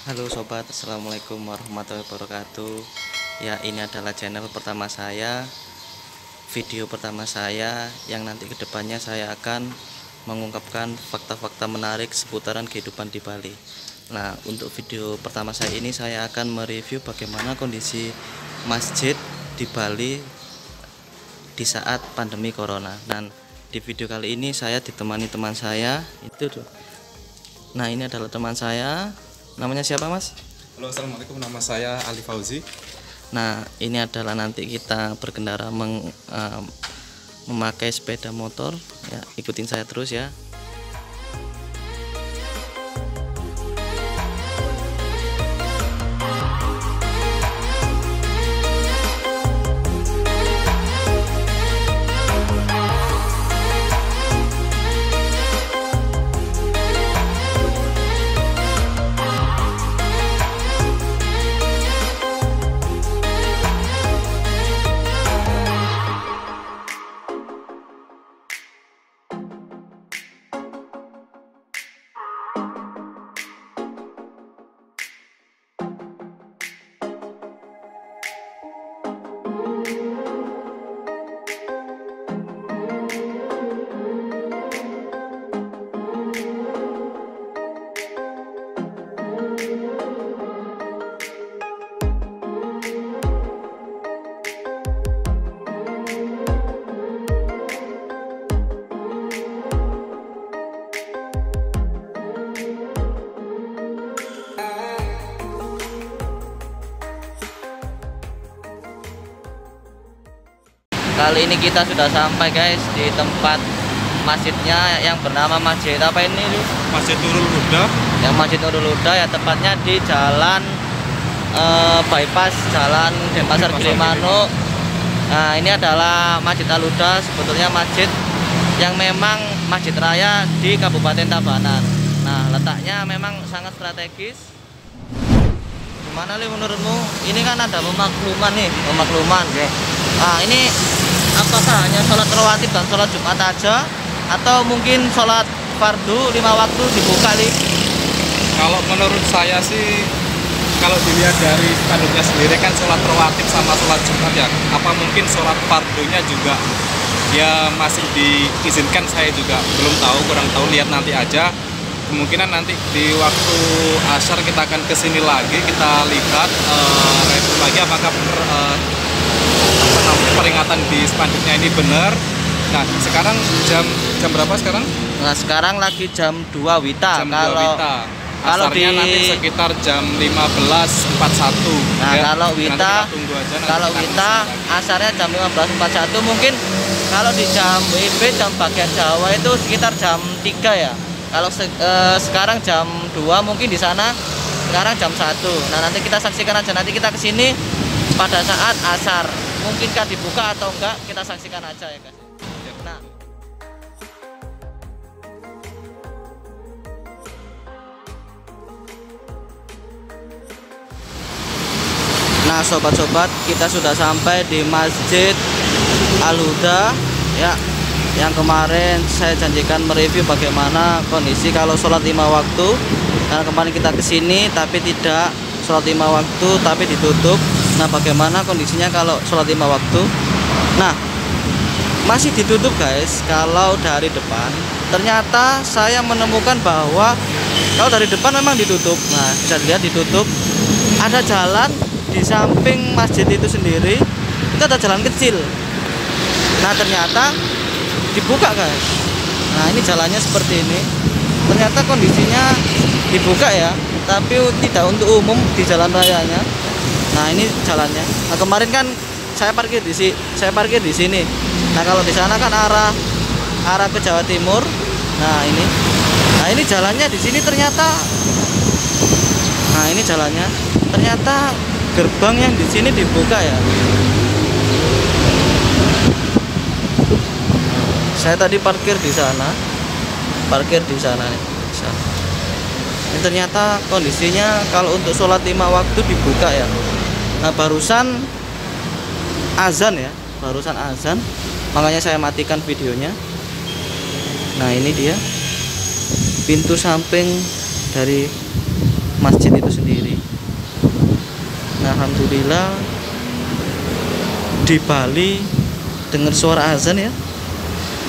Halo sobat, assalamualaikum warahmatullahi wabarakatuh. Ya, ini adalah channel pertama saya, video pertama saya yang nanti kedepannya saya akan mengungkapkan fakta-fakta menarik seputaran kehidupan di Bali. Nah, untuk video pertama saya ini saya akan mereview bagaimana kondisi masjid di Bali di saat pandemi corona. Dan di video kali ini saya ditemani teman saya, itu tuh. Nah, ini adalah teman saya. Namanya siapa, Mas? Halo, assalamualaikum. Nama saya Ali Fauzi. Nah, ini adalah nanti kita berkendara memakai sepeda motor. Ya, ikutin saya terus ya. Kali ini kita sudah sampai guys di tempat masjidnya yang bernama Masjid apa ini? Masjid Nurul Huda. Yang Masjid Nurul Huda ya, tepatnya di jalan bypass Jalan Denpasar Gilimanuk. Nah, ini adalah Masjid Al Huda, sebetulnya masjid yang memang masjid raya di Kabupaten Tabanan. Nah, letaknya memang sangat strategis. Gimana Li menurutmu? Ini kan ada pemakluman nih, pemakluman. Ya. Nah, ini apakah hanya sholat rawatib dan sholat Jumat aja, atau mungkin sholat fardu 5 waktu dibuka Li? Kalau menurut saya sih, kalau dilihat dari spanduknya sendiri kan sholat rawatib sama sholat Jumat ya. Apa mungkin sholat fardunya juga ya masih diizinkan? Saya juga belum tahu, kurang tahu, lihat nanti aja. Kemungkinan nanti di waktu asar kita akan kesini lagi, kita lihat review lagi apakah peringatan di spanduknya ini benar. Nah, sekarang jam berapa sekarang? Nah, sekarang lagi jam 2 WITA. Jam 2 WITA. Kalau Asarnya nanti sekitar jam 15.41. Nah, ya. kalau WITA, Kalau WITA asarnya jam 15.41, mungkin kalau di jam WIB, jam bagian Jawa itu sekitar jam 3 ya. Kalau sekarang jam 2, mungkin di sana sekarang jam 1. Nah, nanti kita saksikan aja, nanti kita kesini pada saat asar. Mungkinkah dibuka atau enggak, kita saksikan aja ya guys. Nah, sobat-sobat, kita sudah sampai di Masjid Al Huda ya, yang kemarin saya janjikan mereview bagaimana kondisi kalau sholat 5 waktu. Karena kemarin kita kesini tapi tidak sholat 5 waktu tapi ditutup. Nah, bagaimana kondisinya kalau sholat 5 waktu? Nah, masih ditutup guys. Kalau dari depan ternyata saya menemukan bahwa kalau dari depan memang ditutup. Nah, bisa dilihat ditutup. Ada jalan di samping masjid itu sendiri, itu ada jalan kecil. Nah, ternyata dibuka guys. Nah, ini jalannya seperti ini. Ternyata kondisinya dibuka ya, tapi tidak untuk umum di jalan rayanya. Nah, ini jalannya. Nah, kemarin kan saya parkir di sini. Nah, kalau di sana kan arah ke Jawa Timur. Nah, ini jalannya di sini ternyata. Nah, ini jalannya. Ternyata gerbang yang di sini dibuka ya. Saya tadi parkir di sana nih. Ini ternyata kondisinya kalau untuk sholat 5 waktu dibuka ya. Nah, barusan azan, makanya saya matikan videonya. Nah, ini dia pintu samping dari masjid itu sendiri. Nah, alhamdulillah di Bali dengar suara azan ya,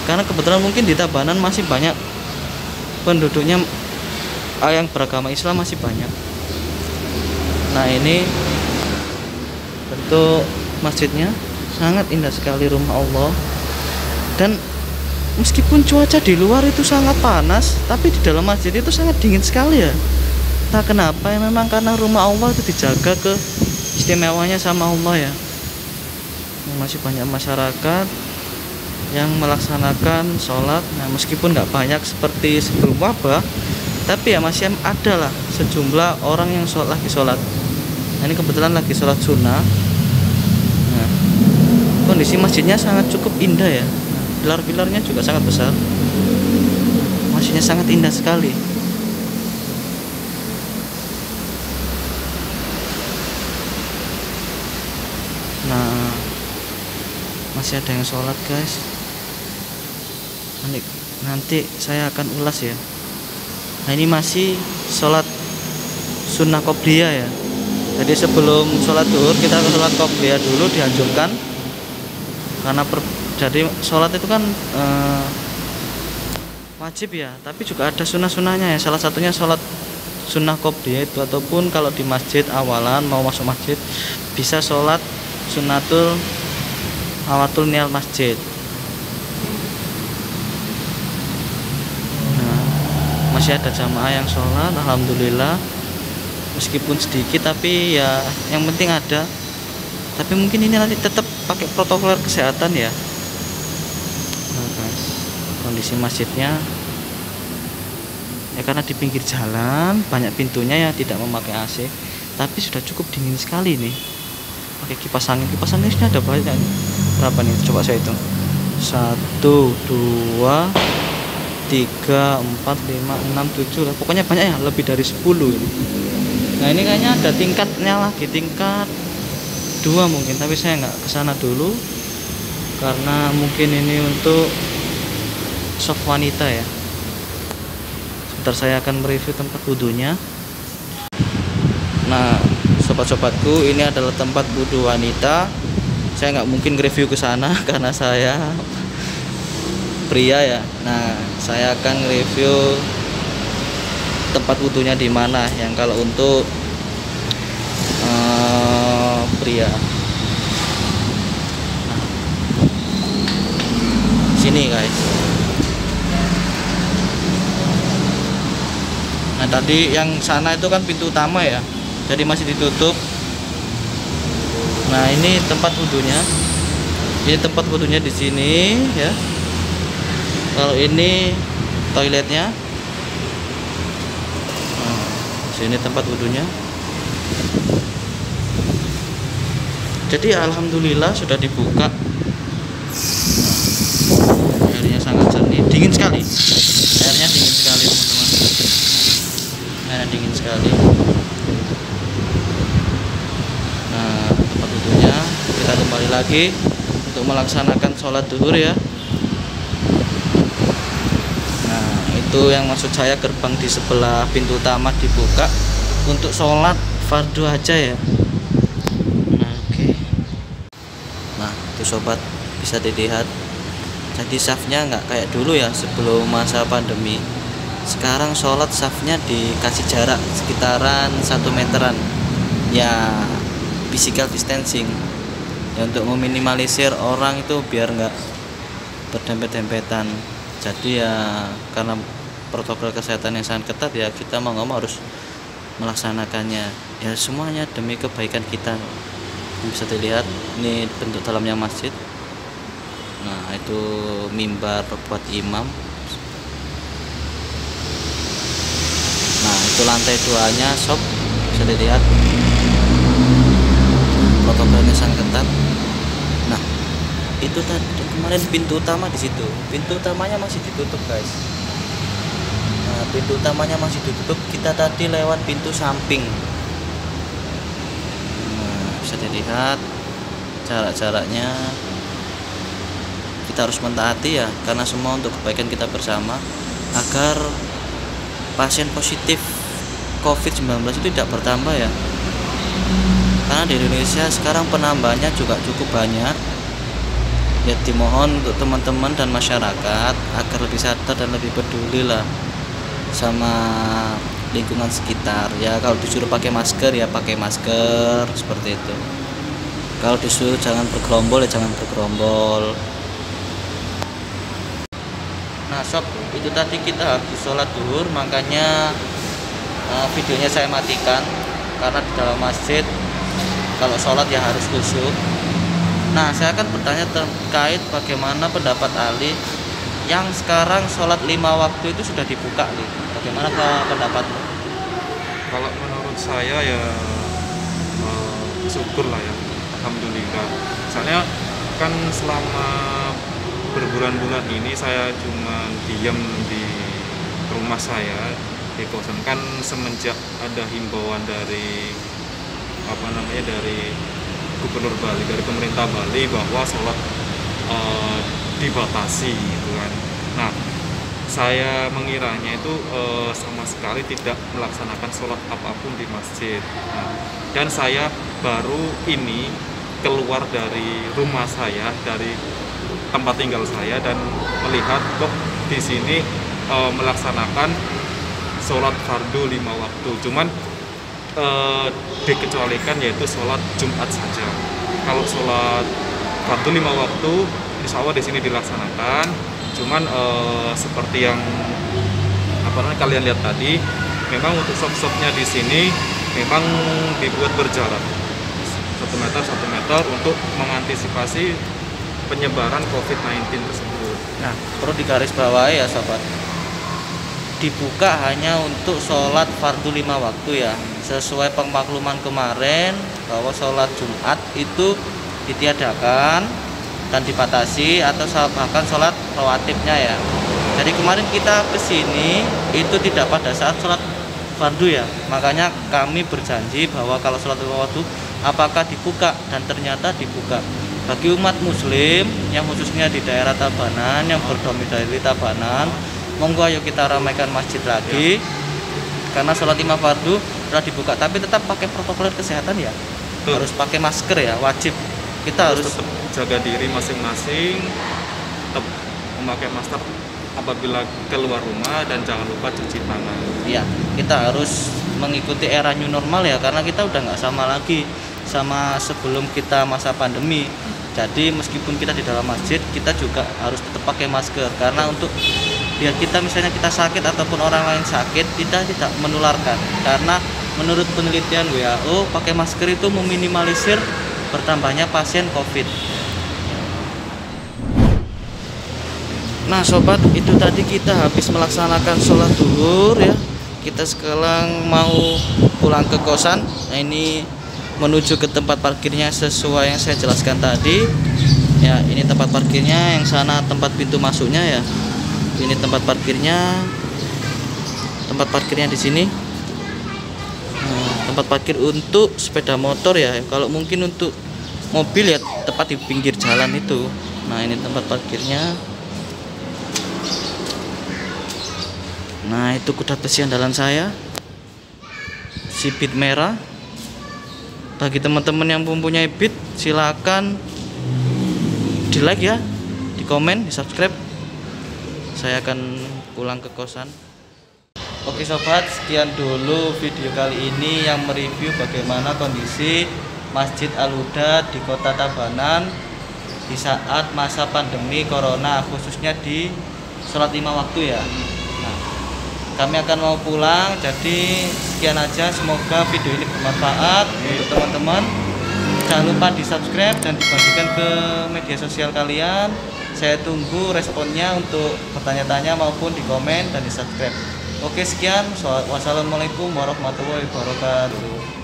karena kebetulan mungkin di Tabanan masih banyak penduduknya yang beragama Islam, masih banyak. Nah, ini bentuk masjidnya sangat indah sekali, rumah Allah. Dan meskipun cuaca di luar itu sangat panas, tapi di dalam masjid itu sangat dingin sekali ya. Entah kenapa ya, memang karena rumah Allah itu dijaga keistimewanya sama Allah ya. Masih banyak masyarakat yang melaksanakan sholat. Nah, meskipun nggak banyak seperti sebelum wabah, tapi ya masih ada lah sejumlah orang yang lagi sholat. Nah, ini kebetulan lagi sholat sunnah. Nah, kondisi masjidnya sangat cukup indah ya. Nah, pilar-pilarnya juga sangat besar. Masjidnya sangat indah sekali. Nah, masih ada yang sholat guys. Nanti saya akan ulas ya. Nah, ini masih sholat sunnah qobliyah ya. Jadi sebelum sholat zuhur kita ke sholat qobliyah dulu, dianjurkan. Karena jadi sholat itu kan wajib ya, tapi juga ada sunnah-sunnahnya ya. Salah satunya sholat sunnah qobliyah itu, ataupun kalau di masjid awalan mau masuk masjid bisa sholat sunnatul awatul niyal masjid. Nah, masih ada jamaah yang sholat, alhamdulillah. Meskipun sedikit tapi ya yang penting ada. Tapi mungkin ini nanti tetap pakai protokol kesehatan ya. Nah guys, kondisi masjidnya ya karena di pinggir jalan, banyak pintunya ya tidak memakai AC, tapi sudah cukup dingin sekali nih. Pakai kipas angin di sini ada banyak nih. Berapa nih? Coba saya hitung. 1, 2, 3, 4, 5, 6, 7 lah. Pokoknya banyak ya, lebih dari 10 ini. Nah, ini kayaknya ada tingkatnya lagi, tingkat 2 mungkin, tapi saya nggak kesana dulu karena mungkin ini untuk shop wanita ya. Sebentar saya akan mereview tempat wudhunya. Nah, sobat-sobatku, ini adalah tempat wudhu wanita. Saya nggak mungkin review ke sana karena saya pria ya. Nah, saya akan review tempat wudhunya di mana yang kalau untuk pria. Nah, sini guys. Nah, tadi yang sana itu kan pintu utama ya, jadi masih ditutup. Nah, ini tempat wudhunya. Ini tempat wudhunya di sini ya. Kalau ini toiletnya. Nah, sini tempat wudhunya. Jadi alhamdulillah sudah dibuka. Nah, airnya sangat jernih, dingin sekali. Airnya dingin sekali teman-teman. Airnya dingin sekali. Nah, tempat wudhunya, kita kembali lagi untuk melaksanakan sholat zuhur ya. Nah, itu yang maksud saya, gerbang di sebelah pintu utama dibuka untuk sholat fardu aja ya. Nah, oke. Nah, itu sobat bisa dilihat. Jadi safnya nggak kayak dulu ya sebelum masa pandemi. Sekarang sholat safnya dikasih jarak sekitaran 1 meteran ya, physical distancing ya, untuk meminimalisir orang itu biar nggak berdempet-dempetan. Jadi ya karena protokol kesehatan yang sangat ketat ya, kita mau nggak mau harus melaksanakannya ya, semuanya demi kebaikan kita. Bisa dilihat ini bentuk dalamnya masjid. Nah, itu mimbar buat imam. Nah, itu lantai 2-nya shop, bisa dilihat protokolnya sangat ketat. Nah, itu tadi kemarin pintu utama di situ. Pintu utamanya masih ditutup guys. Nah, pintu utamanya masih ditutup. Kita tadi lewat pintu samping. Nah, bisa dilihat jarak-jaraknya. Kita harus mentaati ya, karena semua untuk kebaikan kita bersama, agar pasien positif COVID-19 itu tidak bertambah ya, karena di Indonesia sekarang penambahannya juga cukup banyak. Ya dimohon untuk teman-teman dan masyarakat agar lebih sadar dan lebih peduli lah sama lingkungan sekitar. Ya kalau disuruh pakai masker ya pakai masker seperti itu. Kalau disuruh jangan bergerombol ya jangan bergerombol. Nah sob, itu tadi kita habis sholat duhur, makanya videonya saya matikan karena di dalam masjid kalau sholat ya harus khusyuk. Nah saya akan bertanya terkait bagaimana pendapat Ali yang sekarang sholat 5 waktu itu sudah dibuka nih. Bagaimana pendapatmu? Kalau menurut saya ya syukur lah ya, alhamdulillah. Soalnya kan selama berbulan-bulan ini saya cuma diam di rumah saya di kosan, kan semenjak ada himbauan dari dari Gubernur Bali, dari pemerintah Bali bahwa sholat dibatasi gitu kan. Nah saya mengiranya itu sama sekali tidak melaksanakan sholat apapun di masjid. Nah, dan saya baru ini keluar dari rumah saya, dari tempat tinggal saya, dan melihat kok di sini melaksanakan sholat fardu 5 waktu. Cuman dikecualikan yaitu sholat Jumat saja. Kalau sholat fardu 5 waktu, insya Allah di sini dilaksanakan. Cuman seperti yang kalian lihat tadi, memang untuk shop-shopnya di sini memang dibuat berjarak 1 meter untuk mengantisipasi penyebaran COVID-19 tersebut. Nah perlu digarisbawahi ya sobat, dibuka hanya untuk sholat fardu 5 waktu ya, sesuai pemakluman kemarin bahwa sholat Jumat itu ditiadakan dan dibatasi atau bahkan sholat rawatibnya ya. Jadi kemarin kita kesini itu tidak pada saat sholat fardu ya, makanya kami berjanji bahwa kalau sholat waktu apakah dibuka, dan ternyata dibuka bagi umat muslim yang khususnya di daerah Tabanan, yang berdomisili Tabanan. Monggo ayo kita ramaikan masjid lagi karena sholat 5 fardu sudah dibuka, tapi tetap pakai protokol kesehatan ya. Tuh. Harus pakai masker ya, wajib. Kita harus tetap jaga diri masing-masing, tetap memakai masker apabila keluar rumah, dan jangan lupa cuci tangan. Iya, kita harus mengikuti era new normal ya, karena kita udah nggak sama lagi sama sebelum kita masa pandemi. Jadi meskipun kita di dalam masjid, kita juga harus tetap pakai masker karena untuk biar kita misalnya kita sakit ataupun orang lain sakit, kita tidak menularkan. Karena menurut penelitian WHO, pakai masker itu meminimalisir bertambahnya pasien COVID. Nah sobat, itu tadi kita habis melaksanakan sholat duhur ya. Kita sekarang mau pulang ke kosan. Nah ini menuju ke tempat parkirnya sesuai yang saya jelaskan tadi. Ya ini tempat parkirnya, yang sana tempat pintu masuknya ya. Ini tempat parkirnya. Tempat parkirnya di sini. Tempat parkir untuk sepeda motor ya. Kalau mungkin untuk mobil ya tepat di pinggir jalan itu. Nah ini tempat parkirnya. Nah itu kuda besi andalan saya, si Beat merah. Bagi teman-teman yang mempunyai Beat, silakan di like ya, di komen, di subscribe. Saya akan pulang ke kosan. Oke sobat, sekian dulu video kali ini yang mereview bagaimana kondisi Masjid Al-Huda di Kota Tabanan di saat masa pandemi Corona, khususnya di sholat 5 waktu ya. Nah, kami akan mau pulang, jadi sekian aja. Semoga video ini bermanfaat untuk teman-teman. Jangan lupa di subscribe dan dibagikan ke media sosial kalian. Saya tunggu responnya untuk bertanya-tanya maupun di komen dan di subscribe. Oke sekian, wassalamualaikum warahmatullahi wabarakatuh.